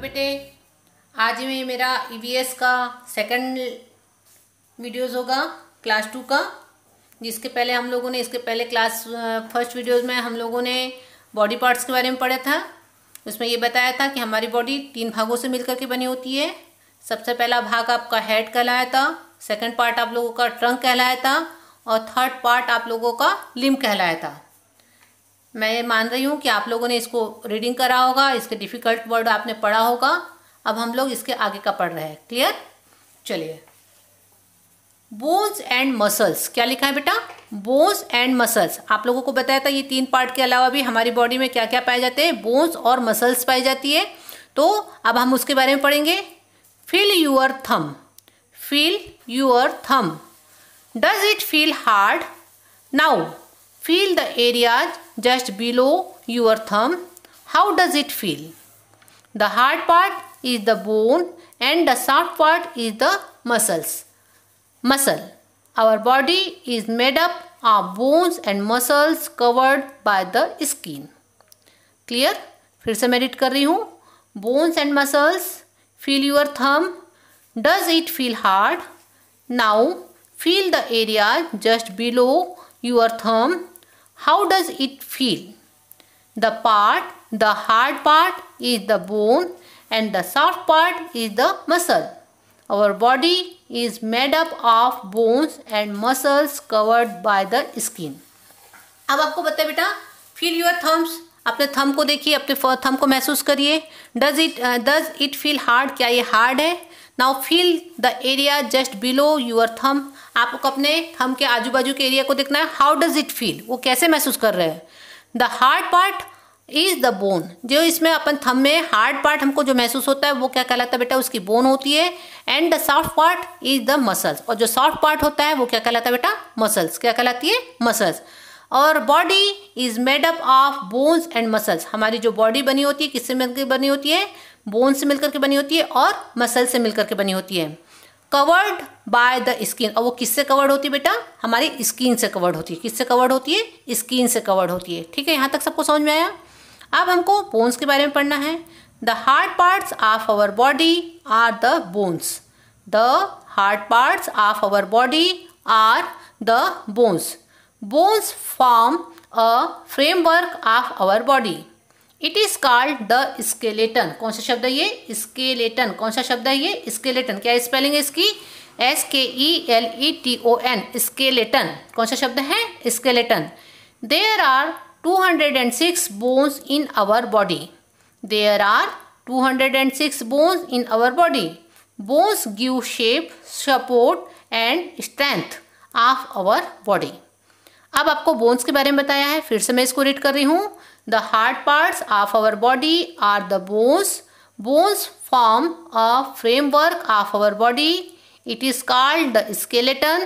बेटे। आज में मेरा ईवीएस का सेकंड वीडियोस होगा क्लास 2 का, जिसके पहले हम लोगों ने इसके पहले क्लास फर्स्ट वीडियोस में हम लोगों ने बॉडी पार्ट्स के बारे में पढ़ा था। उसमें ये बताया था कि हमारी बॉडी 3 भागों से मिलकर के बनी होती है। सबसे पहला भाग आपका हेड कहलाया था, सेकंड पार्ट आप लोगों का ट्रंक कहलाया था और थर्ड पार्ट आप लोगों का लिम्ब कहलाया था। मैं मान रही हूँ कि आप लोगों ने इसको रीडिंग करा होगा, इसके डिफ़िकल्ट वर्ड आपने पढ़ा होगा। अब हम लोग इसके आगे का पढ़ रहे हैं। क्लियर? चलिए, बोन्स एंड मसल्स क्या लिखा है बेटा? Bones and muscles. आप लोगों को बताया था ये 3 पार्ट के अलावा भी हमारी बॉडी में क्या क्या पाए जाते हैं? बोन्स और मसल्स पाई जाती है। तो अब हम उसके बारे में पढ़ेंगे। Feel your thumb. Feel your thumb. Does it feel hard? Now feel the areas just below your thumb. How does it feel? The hard part is the bone and the soft part is the muscles. Muscle. Our body is made up of bones and muscles covered by the skin. Clear? फिर से मैं read कर रही हूँ। Bones and muscles. Feel your thumb. Does it feel hard? Now feel the area just below your thumb. How does it feel? The hard part is the bone and the soft part is the muscle. Our body is made up of bones and muscles covered by the skin. अब आपको बताए बेटा, feel your thumbs. अपने thumb को देखिए, अपने thumb को महसूस करिए। Does it feel hard? क्या ये हार्ड है? Now feel the area just below your thumb. आपको अपने थंब के आजू बाजू के एरिया को देखना है। How does it feel? वो कैसे महसूस कर रहे हैं? The hard part is the bone. जो इसमें अपन थंब में हार्ड पार्ट हमको जो महसूस होता है वो क्या कहलाता है बेटा? उसकी बोन होती है। And the soft part is the muscles. और जो सॉफ्ट पार्ट होता है वो क्या कहलाता है बेटा? मसल्स। क्या कहलाती है? मसल्स। और body is made up of bones and muscles. हमारी जो बॉडी बनी होती है किससे मिलकर बनी होती है? बोन से मिलकर के बनी होती है और मसल से मिलकर के बनी होती है। Covered by the skin. और वो किससे कवर्ड होती है बेटा? हमारी स्किन से कवर्ड होती है। किससे कवर्ड होती है? स्किन से कवर्ड होती है। ठीक है, यहाँ तक सबको समझ में आया? अब हमको बोन्स के बारे में पढ़ना है। The hard parts of our body are the bones. The hard parts of our body are the bones. Bones form a framework of our body. It is called the skeleton. कौन सा शब्द है ये? स्केलेटन। कौन सा शब्द है ये? स्केलेटन। क्या स्पेलिंग है इसकी? SKELETON। स्केलेटन। कौन सा शब्द है? Skeleton. There are 206 bones in our body. There are 206 bones in our body. Bones give shape, support and strength of our body. अब आपको बोन्स के बारे में बताया है, फिर से मैं इसको रीड कर रही हूँ। The hard parts of our body are the bones. Bones form a framework of our body. It is called the skeleton.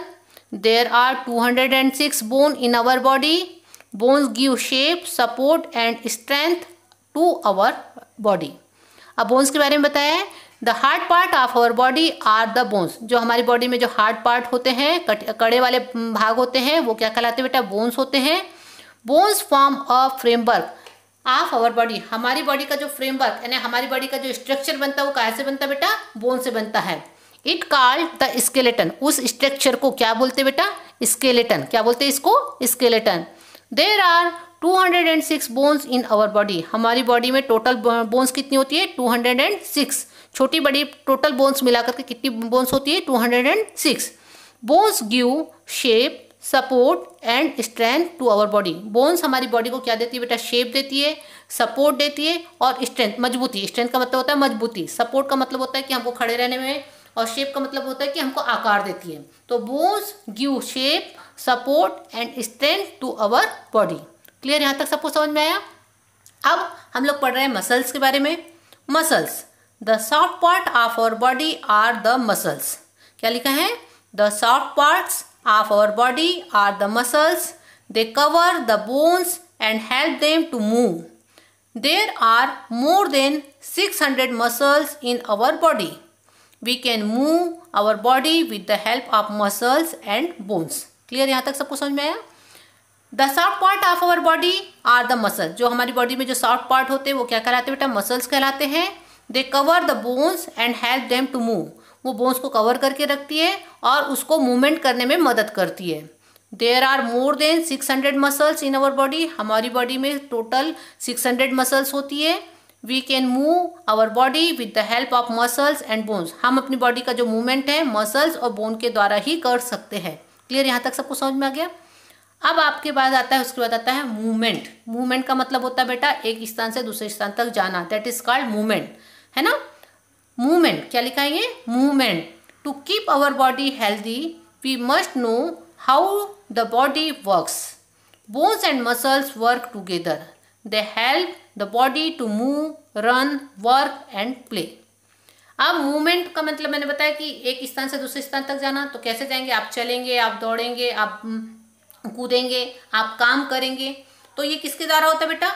There are 206 bones in our body. Bones give shape, support and strength to our body. अब bones के बारे में बताया है। The hard part of our body are the bones. जो हमारी body में जो हार्ड पार्ट होते हैं, कड़े वाले भाग होते हैं, वो क्या कहलाते हैं बेटा? बोन्स होते हैं। Bones form a framework of our body. हमारी बॉडी का जो फ्रेमवर्क यानी हमारी बॉडी का जो स्ट्रक्चर बनता है वो कहाँ से बनता है बेटा? बोन से बनता है। It called the skeleton. उस स्ट्रक्चर को क्या बोलते हैं बेटा? स्केलेटन। क्या बोलते हैं इसको? Skeleton. There are 206 bones in our body. हमारी बॉडी में टोटल बोन्स कितनी होती है? 206। छोटी बड़ी टोटल बोन्स मिलाकर के कितनी बोन्स होती है? 206। Bones give shape, support and strength to our body. Bones हमारी बॉडी को क्या देती है बेटा? शेप देती है, सपोर्ट देती है और स्ट्रेंथ, मजबूती। स्ट्रेंथ का मतलब होता है मजबूती, सपोर्ट का मतलब होता है कि हमको खड़े रहने में, और शेप का मतलब होता है कि हमको आकार देती है। तो bones give shape, support and strength to our body. Clear? यहाँ तक सबको समझ में आया? अब हम लोग पढ़ रहे हैं मसल्स के बारे में। Muscles. The soft part of our body are the muscles. क्या लिखा है? The soft parts of our body are the muscles. They cover the bones and help them to move. There are more than 600 muscles in our body. We can move our body with the help of muscles and bones. Clear? यहाँ तक सबको समझ में आया? The soft part of our body are the muscle. जो हमारी body में जो सॉफ्ट पार्ट होते हैं वो क्या कहलाते हैं बेटा? मसल्स कहलाते हैं। They cover the bones and help them to move. वो बोन्स को कवर करके रखती है और उसको मूवमेंट करने में मदद करती है। There are more than 600 muscles in our body. हमारी बॉडी में टोटल 600 मसल्स होती है। We can move our body with the help of muscles and bones. हम अपनी बॉडी का जो मूवमेंट है मसल्स और बोन के द्वारा ही कर सकते हैं। क्लियर, यहाँ तक सबको समझ में आ गया। अब आपके बाद आता है, उसके बाद आता है मूवमेंट। मूवमेंट का मतलब होता है बेटा एक स्थान से दूसरे स्थान तक जाना, दैट इज कॉल्ड मूवमेंट, है ना। मूवमेंट क्या लिखा है ये, movement. To keep our body healthy we must know how the body works. Bones and muscles work together, they help the body to move, run, work and play. अब movement का मतलब मैंने बताया कि एक स्थान से दूसरे स्थान तक जाना। तो कैसे जाएंगे, आप चलेंगे, आप दौड़ेंगे, आप कूदेंगे, आप काम करेंगे। तो ये किसके द्वारा होता है बेटा,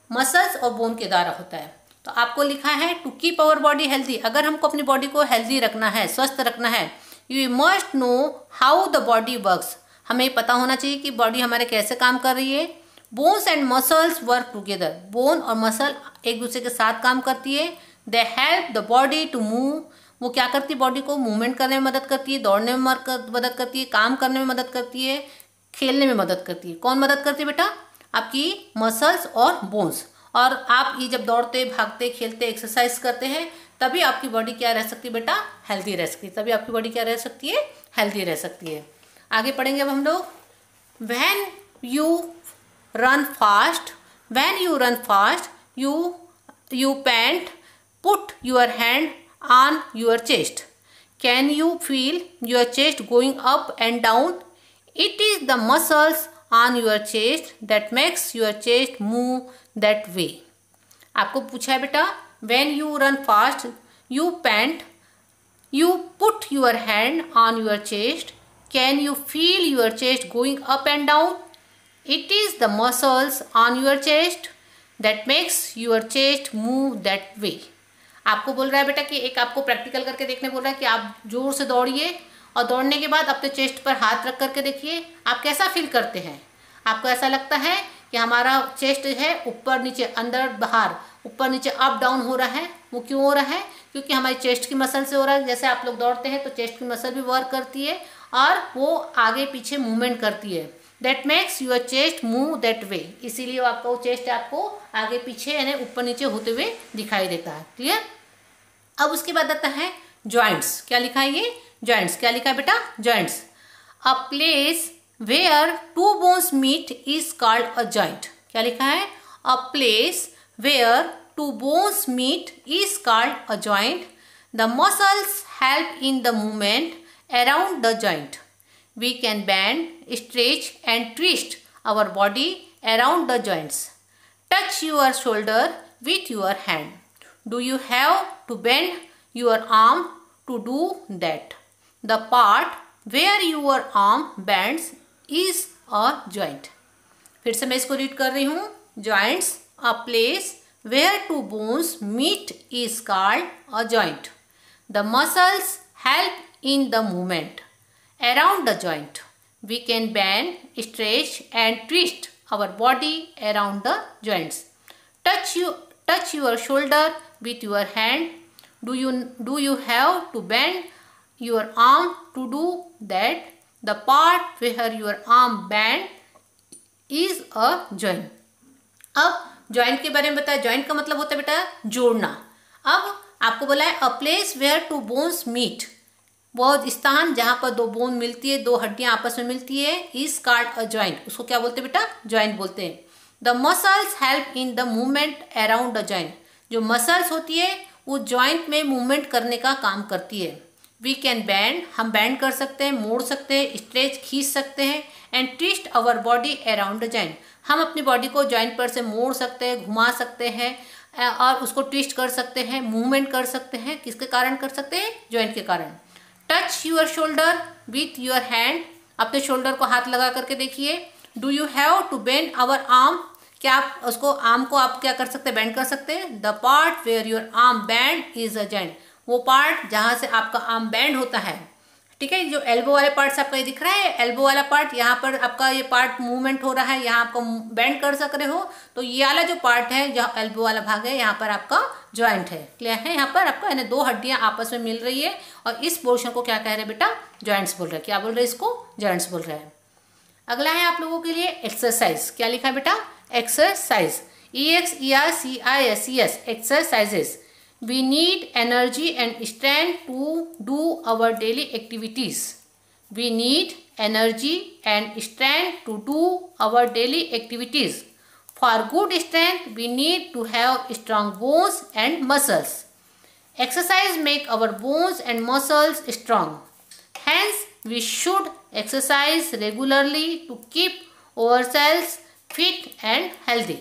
मसल्स और बोन के द्वारा होता है। तो आपको लिखा है to keep our body healthy. अगर हमको अपनी बॉडी को हेल्दी रखना है, स्वस्थ रखना है, you must know how the body works. हमें पता होना चाहिए कि बॉडी हमारे कैसे काम कर रही है। Bones and muscles work together. Bone और मसल एक दूसरे के साथ काम करती है। They help the body to move. वो क्या करती है, बॉडी को मूवमेंट करने में मदद करती है, दौड़ने में मदद करती है, काम करने में मदद करती है, खेलने में मदद करती है। कौन मदद करती है बेटा, आपकी मसल्स और बोन्स। और आप ये जब दौड़ते, भागते, खेलते, एक्सरसाइज करते हैं तभी आपकी बॉडी क्या रह सकती है बेटा, हेल्दी रह सकती है। तभी आपकी बॉडी क्या रह सकती है, हेल्दी रह सकती है। आगे पढ़ेंगे अब हम लोग। When you run fast, when you run fast you pant, put your hand on your chest. Can you feel your chest going up and down? It is the muscles on your chest that makes your chest move that way. आपको पूछा है बेटा, when you run fast, you pant, you put your hand on your chest. Can you feel your chest going up and down? It is the muscles on your chest that makes your chest move that way. आपको बोल रहा है बेटा कि एक आपको practical करके देखने बोल रहा है कि आप जोर से दौड़िए और दौड़ने के बाद अपने चेस्ट पर हाथ रख करके देखिए आप कैसा फील करते हैं। आपको ऐसा लगता है कि हमारा चेस्ट है ऊपर नीचे, अंदर बाहर, ऊपर नीचे, अप डाउन हो रहा है। वो क्यों हो रहा है, क्योंकि हमारी चेस्ट की मसल से हो रहा है। जैसे आप लोग दौड़ते हैं तो चेस्ट की मसल भी वर्क करती है और वो आगे पीछे मूवमेंट करती है। That makes your chest move that way. इसीलिए आपका वो चेस्ट आपको आगे पीछे यानी ऊपर नीचे होते हुए दिखाई देता है। क्लियर। अब उसके बाद आता है जॉइंट्स। क्या लिखा है ये, जॉइंट्स। क्या लिखा है बेटा, joints. A place where two bones meet is called a joint. क्या लिखा है, a place where two bones meet is called a joint. The muscles help in the movement around the joint. We can bend, stretch and twist our body around the joints. Touch your shoulder with your hand. Do you have to bend your arm to do that? The part where your arm bends is a joint. फिर से मैं इसको read कर रही हूँ। Joints, a place where two bones meet is called a joint. The muscles help in the movement around the joint. We can bend, stretch and twist our body around the joints. Touch your shoulder with your hand. Do you have to bend your arm to do that? The part where your arm bend is a joint. अब joint के बारे में बताया। joint का मतलब होता है बेटा जोड़ना। अब आपको बोला है a place where two bones meet. वो स्थान जहाँ पर दो बोन मिलती है, दो हड्डियाँ आपस में मिलती है, इज कॉल्ड अ जॉइंट। उसको क्या बोलते हैं बेटा, जॉइंट बोलते हैं। The muscles help in the movement around the joint. जो मसल्स होती है वो जॉइंट में मूवमेंट करने का काम करती है। वी कैन बैंड, हम बैंड कर सकते हैं, मोड़ सकते हैं, स्ट्रेच खींच सकते हैं, and twist our body around the joint. हम अपनी बॉडी को जॉइंट पर से मोड़ सकते हैं, घुमा सकते हैं और उसको ट्विस्ट कर सकते हैं, मूवमेंट कर सकते हैं। किसके कारण कर सकते हैं, जॉइंट के कारण। Touch your shoulder with your hand. अपने शोल्डर को हाथ लगा करके देखिए। Do you have to bend our arm. क्या आप उसको, आर्म को आप क्या कर सकते हैं, बेंड कर सकते हैं। The part where your arm bends is a joint. वो पार्ट जहां से आपका आर्म बैंड होता है। ठीक है। जो एल्बो वाले पार्ट आपका ये दिख रहा है, एल्बो वाला पार्ट, यहाँ पर आपका ये पार्ट मूवमेंट हो रहा है, यहाँ आपको बेंड कर सक रहे हो, तो ये वाला जो पार्ट है, जो एल्बो वाला भाग है, यहाँ पर आपका जॉइंट है। क्लियर है? यहाँ पर आपका यानी दो हड्डियां आपस में मिल रही है और इस पोर्शन को क्या कह रहे हैं बेटा? जॉइंट्स बोल रहे हैं। क्या बोल रहे हैं इसको? जॉइंट्स बोल रहे हैं। अगला है आप लोगों के लिए एक्सरसाइज। क्या लिखा है बेटा? Exercise. EXERCISES, exercises. We need energy and strength to do our daily activities. We need energy and strength to do our daily activities. For good strength, we need to have strong bones and muscles. Exercise make our bones and muscles strong. Hence, we should exercise regularly to keep ourselves fit and healthy.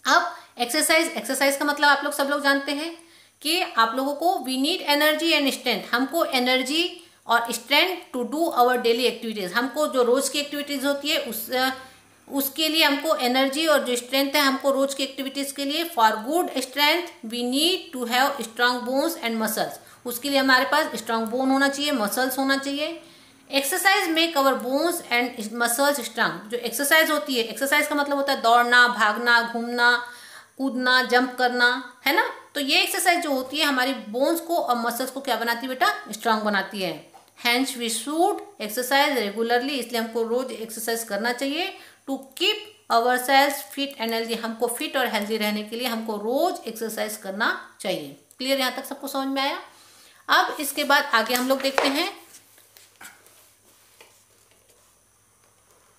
अब exercise का मतलब आप लोग सब लोग जानते हैं कि आप लोगों को we need energy and strength, हमको एनर्जी और strength to do our daily activities, हमको जो रोज की एक्टिविटीज होती है उसके लिए हमको एनर्जी और जो स्ट्रेंथ है हमको रोज की एक्टिविटीज के लिए। For good strength we need to have strong bones and muscles, उसके लिए हमारे पास स्ट्रांग बोन होना चाहिए, मसल्स होना चाहिए। Exercise make our bones and muscles strong. जो एक्सरसाइज होती है, एक्सरसाइज का मतलब होता है दौड़ना, भागना, घूमना, कूदना, जंप करना, है ना। तो ये एक्सरसाइज जो होती है हमारी बोन्स को और मसल्स को क्या बनाती है बेटा? स्ट्रांग बनाती है। Hence we should exercise regularly, इसलिए हमको रोज एक्सरसाइज करना चाहिए। To keep ourselves fit and healthy, हमको फिट और हेल्दी रहने के लिए हमको रोज एक्सरसाइज करना चाहिए। क्लियर? यहाँ तक सबको समझ में आया? अब इसके बाद आगे हम लोग देखते हैं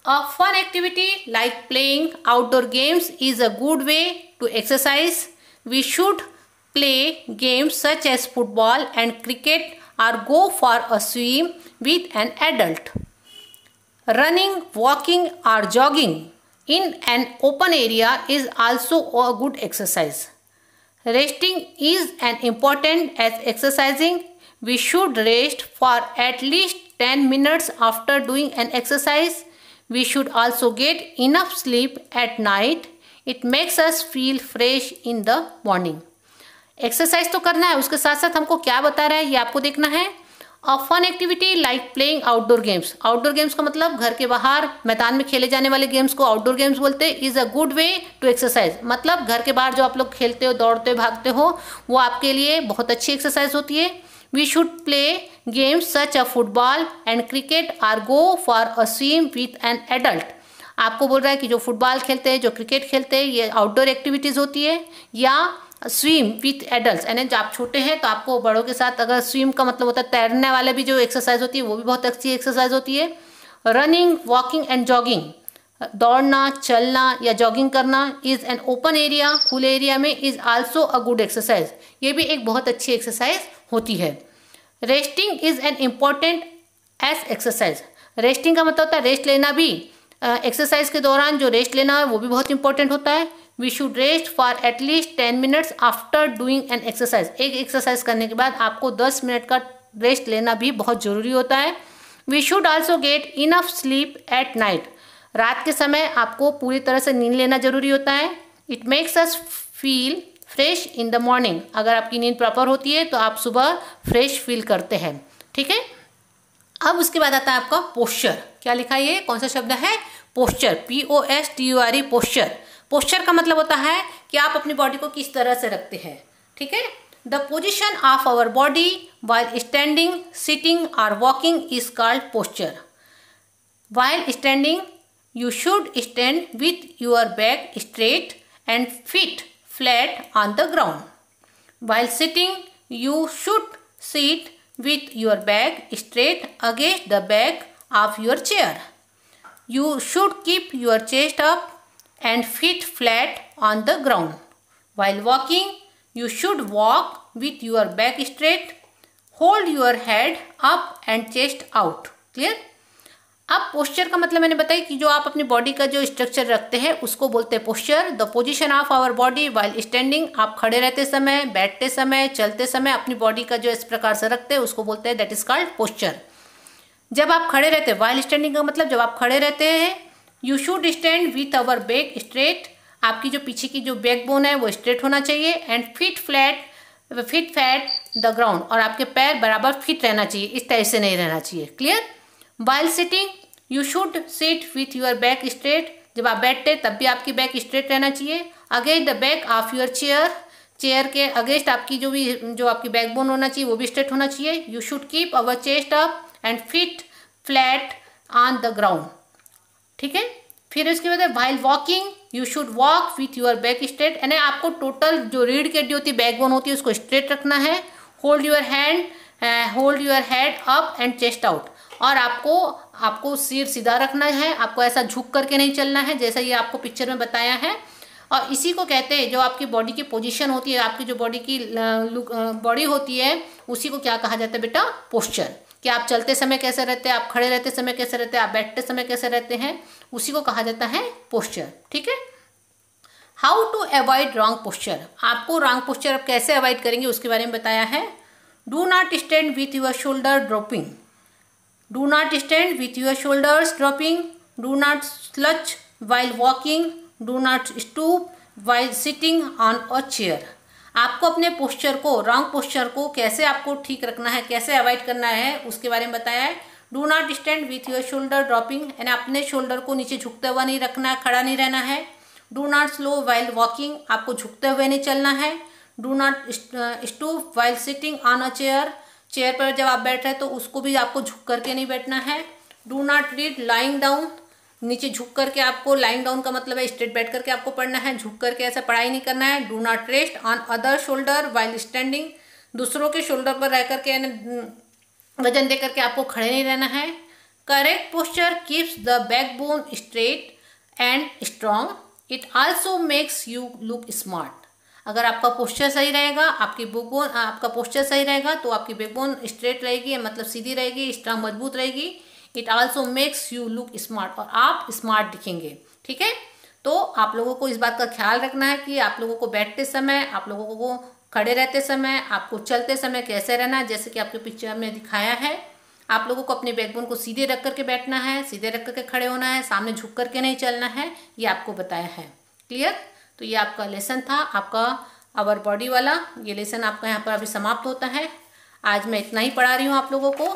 A fun activity like playing outdoor games is a good way to exercise. We should play games such as football and cricket or go for a swim with an adult. Running, walking or jogging in an open area is also a good exercise. Resting is as important as exercising. We should rest for at least 10 minutes after doing an exercise. We should also get enough sleep at night. It makes us feel fresh in the morning. Exercise तो करना है, उसके साथ साथ हमको क्या बता रहा है ये आपको देखना है। A fun activity like playing outdoor games. Outdoor games का मतलब घर के बाहर मैदान में खेले जाने वाले गेम्स को आउटडोर गेम्स बोलते हैं। Is a good way to exercise, मतलब घर के बाहर जो आप लोग खेलते हो, दौड़ते हो, भागते हो, वो आपके लिए बहुत अच्छी एक्सरसाइज होती है। We should play games such as football and cricket or go for a swim with an adult. आपको बोल रहा है कि जो फुटबॉल खेलते हैं, जो क्रिकेट खेलते हैं, ये आउटडोर एक्टिविटीज़ होती है। या स्विम विथ एडल्ट, यानी जब आप छोटे हैं तो आपको बड़ों के साथ, अगर स्विम का मतलब होता है तैरने वाले भी जो एक्सरसाइज होती है वो भी बहुत अच्छी एक्सरसाइज होती है। रनिंग, वॉकिंग एंड जॉगिंग, दौड़ना, चलना या जॉगिंग करना। इज एन ओपन एरिया, खुले एरिया में, is also a good exercise, ये भी एक बहुत अच्छी एक्सरसाइज होती है। Resting is an important as exercise. Resting का मतलब होता है रेस्ट लेना भी, एक्सरसाइज के दौरान जो रेस्ट लेना है वो भी बहुत इंपॉर्टेंट होता है। We should rest for at least 10 minutes after doing an exercise. एक एक्सरसाइज करने के बाद आपको 10 मिनट का रेस्ट लेना भी बहुत ज़रूरी होता है। We should also get enough sleep at night. रात के समय आपको पूरी तरह से नींद लेना जरूरी होता है। It makes us feel fresh in the morning. अगर आपकी नींद प्रॉपर होती है तो आप सुबह फ्रेश फील करते हैं। ठीक है। अब उसके बाद आता है आपका पोस्चर। क्या लिखा है ये? कौन सा शब्द है? Posture, POSTURE, posture. पोस्चर का मतलब होता है कि आप अपनी बॉडी को किस तरह से रखते हैं। ठीक है। The position of our body while standing, sitting और walking is called posture. While standing you should stand with your back straight and feet flat on the ground. While sitting, you should sit with your back straight against the back of your chair. You should keep your chest up and feet flat on the ground. While walking, you should walk with your back straight. Hold your head up and chest out. Clear? अब posture का मतलब मैंने बताया कि जो आप अपनी body का जो स्ट्रक्चर रखते हैं उसको बोलते हैं posture. The position of our body while standing, आप खड़े रहते समय, बैठते समय, चलते समय अपनी बॉडी का जो इस प्रकार से रखते हैं उसको बोलते हैं, दैट इज कॉल्ड पोस्चर। जब आप खड़े रहते हैं, वाइल स्टैंडिंग का मतलब जब आप खड़े रहते हैं, you should stand with our back straight, आपकी जो पीछे की जो बैक बोन है वो स्ट्रेट होना चाहिए। And feet flat, fit fat the ground, और आपके पैर बराबर फिट रहना चाहिए, इस टाइप से नहीं रहना चाहिए। Clear? While sitting you should sit with your back straight, जब आप बैठते तब भी आपकी बैक स्ट्रेट रहना चाहिए। Against the back of your chair, chair के अगेंस्ट आपकी जो आपकी बैकबोन होना चाहिए वो भी स्ट्रेट होना चाहिए। You should keep our chest up and feet flat on the ground. ठीक है? फिर इसके बाद while walking you should walk with your back straight, यानी आपको टोटल जो रीढ़ की हड्डी होती है, बैकबोन होती है, उसको स्ट्रेट रखना है। Hold your head up and chest out, और आपको सिर सीधा रखना है, आपको ऐसा झुक करके नहीं चलना है जैसा ये आपको पिक्चर में बताया है। और इसी को कहते हैं, जो आपकी बॉडी की पोजीशन होती है, आपकी जो बॉडी होती है, उसी को क्या कहा जाता है बेटा? पोस्चर। कि आप चलते समय कैसे रहते हैं, आप खड़े रहते समय कैसे रहते हैं, आप बैठते समय कैसे रहते हैं, उसी को कहा जाता है पोस्चर। ठीक है? How to avoid wrong posture, आपको रॉन्ग पोस्चर आप कैसे अवॉइड करेंगे उसके बारे में बताया है। Do not stand with your shoulder dropping, do not stand with your shoulders dropping, do not slouch while walking, do not stoop while sitting on a chair। आपको अपने पोस्चर को, रॉन्ग पोस्चर को कैसे आपको ठीक रखना है, कैसे अवॉइड करना है, उसके बारे में बताया है। Do not stand with your shoulder dropping, यानी अपने शोल्डर को नीचे झुकते हुआ नहीं रखना है, खड़ा नहीं रहना है। Do not slow while walking, आपको झुकते हुए नहीं चलना है। Do not stoop while sitting on a chair, chair पर जब आप बैठ रहे हैं तो उसको भी आपको झुक करके नहीं बैठना है। Do not read lying down, नीचे झुक करके आपको, लाइंग डाउन का मतलब है स्ट्रेट बैठ करके आपको पढ़ना है, झुक करके ऐसा पढ़ाई नहीं करना है। Do not rest on other shoulder while standing, दूसरों के शोल्डर पर रह करके वजन दे करके आपको खड़े नहीं रहना है। Correct posture keeps the backbone straight and strong, it also makes you look smart. अगर आपका पोस्चर सही रहेगा, आपका पोस्चर सही रहेगा तो आपकी बैकबोन स्ट्रेट रहेगी, मतलब सीधी रहेगी, स्ट्रॉन्ग मजबूत रहेगी। It also makes you look smart, और आप स्मार्ट दिखेंगे। ठीक है? तो आप लोगों को इस बात का ख्याल रखना है कि आप लोगों को बैठते समय, आप लोगों को खड़े रहते समय, आपको चलते समय कैसे रहना है, जैसे कि आपके पिक्चर में दिखाया है। आप लोगों को अपने बैकबोन को सीधे रख करके बैठना है, सीधे रख करके खड़े होना है, सामने झुक करके नहीं चलना है, ये आपको बताया है। क्लियर? तो ये आपका लेसन था, आपका आवर बॉडी वाला। ये लेसन आपका यहाँ पर अभी समाप्त होता है। आज मैं इतना ही पढ़ा रही हूँ आप लोगों को,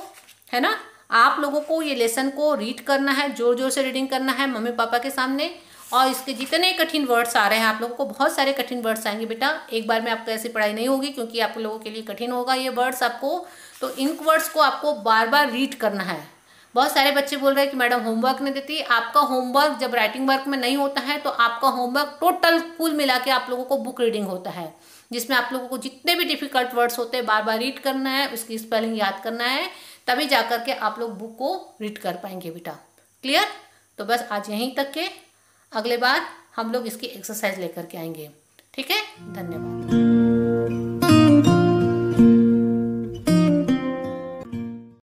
है ना? आप लोगों को ये लेसन को रीड करना है, जोर जोर से रीडिंग करना है मम्मी पापा के सामने। और इसके जितने कठिन वर्ड्स आ रहे हैं, आप लोगों को बहुत सारे कठिन वर्ड्स आएंगे बेटा, एक बार में आपको ऐसी पढ़ाई नहीं होगी, क्योंकि आप लोगों के लिए कठिन होगा ये वर्ड्स आपको। तो इन वर्ड्स को आपको बार बार रीड करना है। बहुत सारे बच्चे बोल रहे हैं कि मैडम होमवर्क नहीं देती। आपका होमवर्क जब राइटिंग वर्क में नहीं होता है तो आपका होमवर्क टोटल कुल मिला के आप लोगों को बुक रीडिंग होता है, जिसमें आप लोगों को जितने भी डिफिकल्ट वर्ड्स होते हैं बार बार रीड करना है, उसकी स्पेलिंग याद करना है, तभी जाकर के आप लोग बुक को रीड कर पाएंगे बेटा। क्लियर? तो बस आज यहीं तक के, अगले बार हम लोग इसकी एक्सरसाइज लेकर के आएंगे। ठीक है? धन्यवाद।